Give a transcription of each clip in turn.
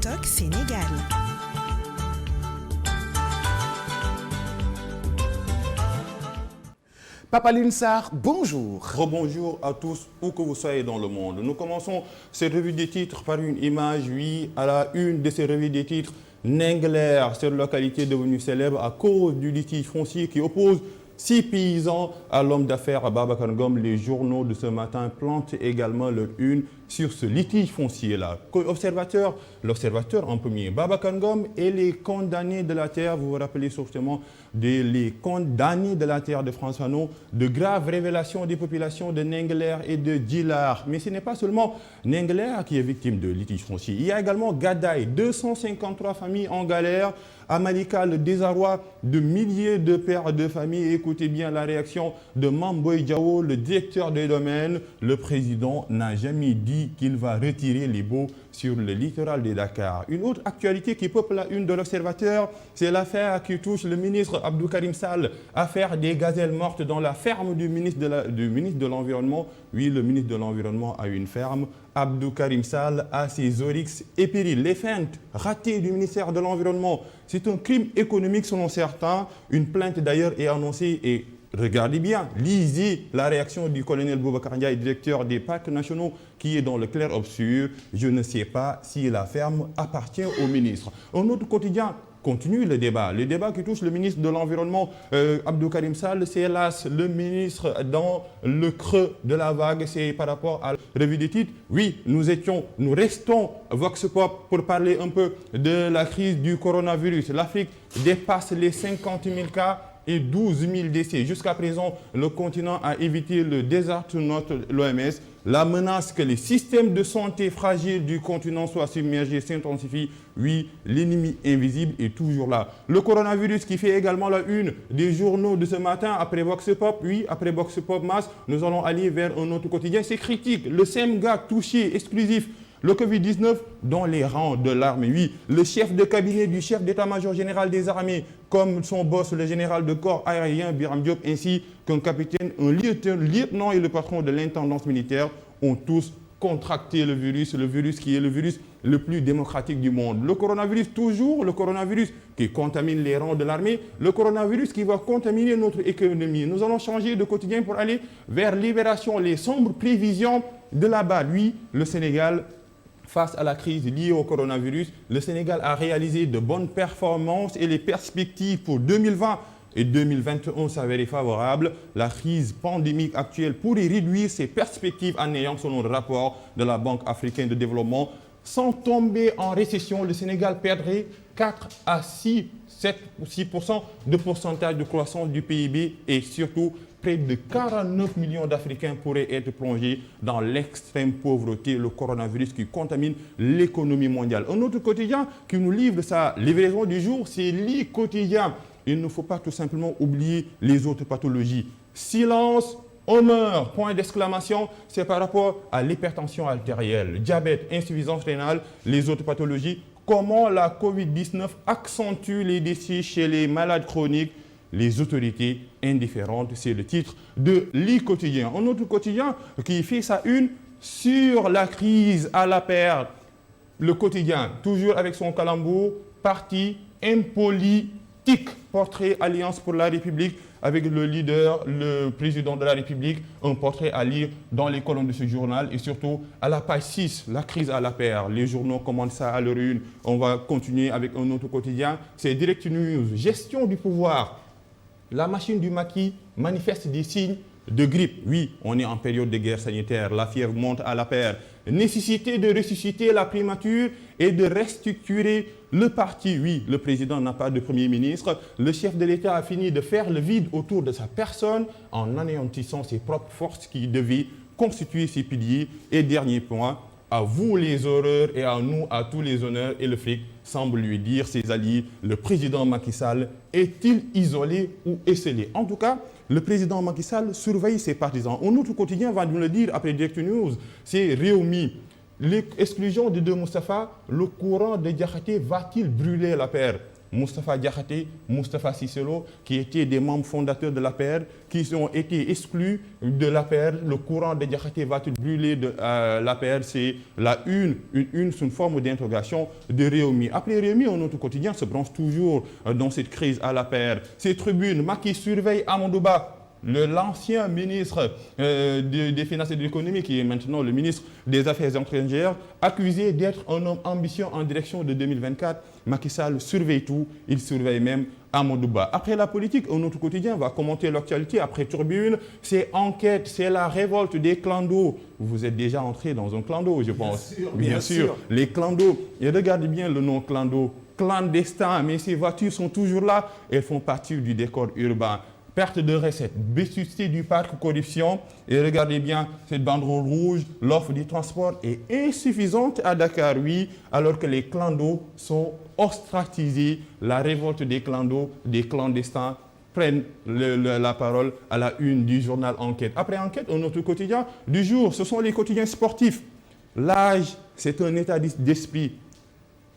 TikTok Sénégal. Papa Linsar, bonjour. Rebonjour à tous, où que vous soyez dans le monde. Nous commençons cette revue des titres par une image, oui, à la une de ces revues des titres. Nengler, cette localité devenue célèbre à cause du litige foncier qui oppose 6 paysans à l'homme d'affaires Babacar Ngom. Les journaux de ce matin plantent également leur une sur ce litige foncier-là. L'observateur en premier, Babacar Ngom et les condamnés de la terre. Vous vous rappelez sûrement les condamnés de la terre de François Fanon, de graves révélations des populations de Nengler et de Djilar. Mais ce n'est pas seulement Nengler qui est victime de litige foncier. Il y a également Gadaï, 253 familles en galère. À Malika, le désarroi de milliers de pères de famille. Écoutez bien la réaction de Mamboy Diao, le directeur des domaines. Le président n'a jamais dit qu'il va retirer les baux sur le littoral de Dakar. Une autre actualité qui peuple la une de l'Observateur, c'est l'affaire qui touche le ministre Abdou Karim Sall, affaire des gazelles mortes dans la ferme du ministre de l'Environnement. Oui, le ministre de l'Environnement a une ferme. Abdou Karim Sall a ses oryx et périls. Les feintes ratées du ministère de l'Environnement, c'est un crime économique selon certains. Une plainte d'ailleurs est annoncée et regardez bien, lisez la réaction du colonel Boubacar Ndiaye, directeur des parcs nationaux, qui est dans le clair-obscur. Je ne sais pas si la ferme appartient au ministre. Un autre quotidien continue le débat qui touche le ministre de l'Environnement, Abdou Karim Sall. C'est hélas le ministre dans le creux de la vague. C'est par rapport à la revue des titres. Oui, nous restons Vox Pop pour parler un peu de la crise du coronavirus. L'Afrique dépasse les 50 000 cas et 12 000 décès. Jusqu'à présent, le continent a évité le désastre, note l'OMS. La menace que les systèmes de santé fragiles du continent soient submergés s'intensifie. Oui, l'ennemi invisible est toujours là. Le coronavirus qui fait également la une des journaux de ce matin. Après Vox Pop, oui, après Vox Pop Mass, nous allons aller vers un autre quotidien. C'est critique. Le SEMGA touché, exclusif. Le Covid-19 dans les rangs de l'armée. Oui, le chef de cabinet du chef d'état-major général des armées, comme son boss, le général de corps aérien Biram Diop, ainsi qu'un capitaine, un lieutenant et le patron de l'intendance militaire, ont tous contracté le virus qui est le virus le plus démocratique du monde. Le coronavirus, toujours le coronavirus qui contamine les rangs de l'armée, le coronavirus qui va contaminer notre économie. Nous allons changer de quotidien pour aller vers Libération, les sombres prévisions de là-bas. Lui, le Sénégal, face à la crise liée au coronavirus, le Sénégal a réalisé de bonnes performances et les perspectives pour 2020 et 2021 s'avéraient favorables. La crise pandémique actuelle pourrait réduire ses perspectives en ayant, selon le rapport de la Banque africaine de développement, sans tomber en récession, le Sénégal perdrait 4 à 6% de pourcentage de croissance du PIB et surtout près de 49 millions d'Africains pourraient être plongés dans l'extrême pauvreté, le coronavirus qui contamine l'économie mondiale. Un autre quotidien qui nous livre sa livraison du jour, c'est l'I quotidien. Il ne faut pas tout simplement oublier les autres pathologies. Silence, on meurt, point d'exclamation, c'est par rapport à l'hypertension artérielle, diabète, insuffisance rénale, les autres pathologies. Comment la Covid-19 accentue les décès chez les malades chroniques, les autorités indifférentes, c'est le titre de l'I quotidien. Un autre quotidien qui fait sa une sur la crise à la perte. Le quotidien, toujours avec son calembour, parti impolitique, portrait Alliance pour la République, avec le leader, le président de la République, un portrait à lire dans les colonnes de ce journal et surtout à la page 6, la crise à la paire. Les journaux commencent ça à leur une. On va continuer avec un autre quotidien, c'est Direct News, gestion du pouvoir. La machine du maquis manifeste des signes de grippe. Oui, on est en période de guerre sanitaire, la fièvre monte à la paire. Nécessité de ressusciter la primature et de restructurer le parti. Oui, le président n'a pas de premier ministre. Le chef de l'État a fini de faire le vide autour de sa personne en anéantissant ses propres forces qui devaient constituer ses piliers. Et dernier point, à vous les horreurs et à nous, à tous les honneurs, et le fric semble lui dire ses alliés, le président Macky Sall est-il isolé ou esselé? En tout cas, le président Macky Sall surveille ses partisans. Un autre quotidien va nous le dire après Direct News, c'est Réumi. L'exclusion de Moustapha, le courant de Diakhaté va-t-il brûler la paire? Moustapha Diakhaté, Moustapha Cissé Lo, qui étaient des membres fondateurs de l'APR, qui ont été exclus de l'APR. Le courant de Diakhaté va tout brûler de l'APR. C'est la une sous une forme d'interrogation de Rewmi. Après Rewmi, notre quotidien se branche toujours dans cette crise à l'APR. Ces tribunes, Macky surveille Amadou Ba, l'ancien ministre des Finances et de l'Économie, qui est maintenant le ministre des Affaires étrangères, accusé d'être un homme ambitieux en direction de 2024. Macky Sall surveille tout, il surveille même Amadou Ba. Après la politique, notre quotidien va commenter l'actualité. Après Turbine, c'est enquête, c'est la révolte des clandos. Vous êtes déjà entré dans un clando, je pense. Bien sûr. Les clandos. Et regardez bien le nom clando. Clandestin, mais ces voitures sont toujours là. Elles font partie du décor urbain. Perte de recettes, vétusté du parc, corruption. Et regardez bien cette banderole rouge, l'offre du transport est insuffisante à Dakar, oui, alors que les clandos sont ostracisés. La révolte des clandos, des clandestins, prennent la parole à la une du journal Enquête. Après Enquête, un autre quotidien du jour, ce sont les quotidiens sportifs. L'âge, c'est un état d'esprit.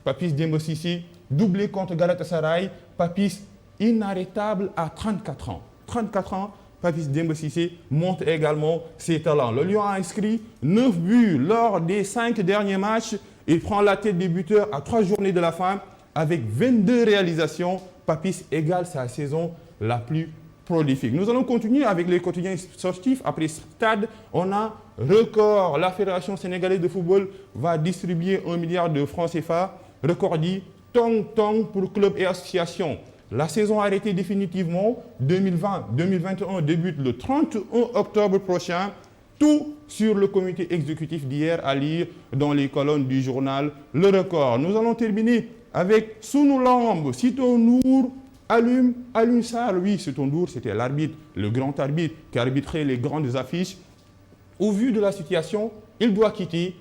Papis Demba Cissé, doublé contre Galatasaray, Papis inarrêtable à 34 ans. 34 ans, Papis Demba Cissé montre également ses talents. Le Lion a inscrit 9 buts lors des 5 derniers matchs. Il prend la tête des buteurs à 3 journées de la fin avec 22 réalisations. Papis égale sa saison la plus prolifique. Nous allons continuer avec les quotidiens sportifs. Après Stade, on a Record. La Fédération sénégalaise de football va distribuer 1 milliard de francs CFA. Record dit tong pour clubs et associations. La saison arrêtée définitivement, 2020-2021 débute le 31 octobre prochain. Tout sur le comité exécutif d'hier à lire dans les colonnes du journal Le Record. Nous allons terminer avec Sunu Lamb, Sitor Ndour, Alioune Sarr. Oui, Sitor Ndour, c'était l'arbitre, le grand arbitre qui arbitrait les grandes affiches. Au vu de la situation, il doit quitter.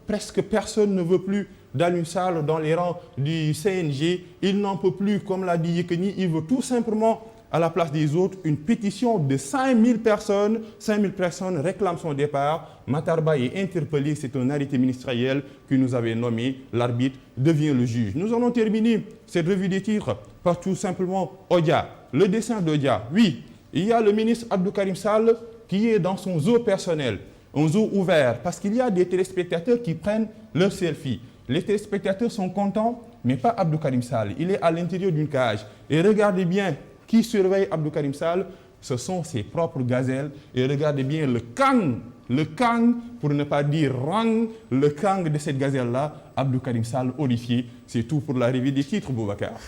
Presque personne ne veut plus d'Alioune Sarr dans les rangs du CNG. Il n'en peut plus, comme l'a dit Yekini, il veut tout simplement, à la place des autres, une pétition de 5000 personnes. 5000 personnes réclament son départ. Matarba est interpellé, c'est un arrêté ministériel que nous avait nommé. L'arbitre devient le juge. Nous allons terminer cette revue des titres par tout simplement Odia. Le dessin d'Odia, oui, il y a le ministre Abdou Karim Sall qui est dans son zoo personnel. Un zoo ouvert, parce qu'il y a des téléspectateurs qui prennent leur selfie. Les téléspectateurs sont contents, mais pas Abdou Karim Sall. Il est à l'intérieur d'une cage. Et regardez bien qui surveille Abdou Karim Sall. Ce sont ses propres gazelles. Et regardez bien le kang, pour ne pas dire rang, le kang de cette gazelle-là, Abdou Karim Sall horrifié. C'est tout pour la revue des titres, Boubacar.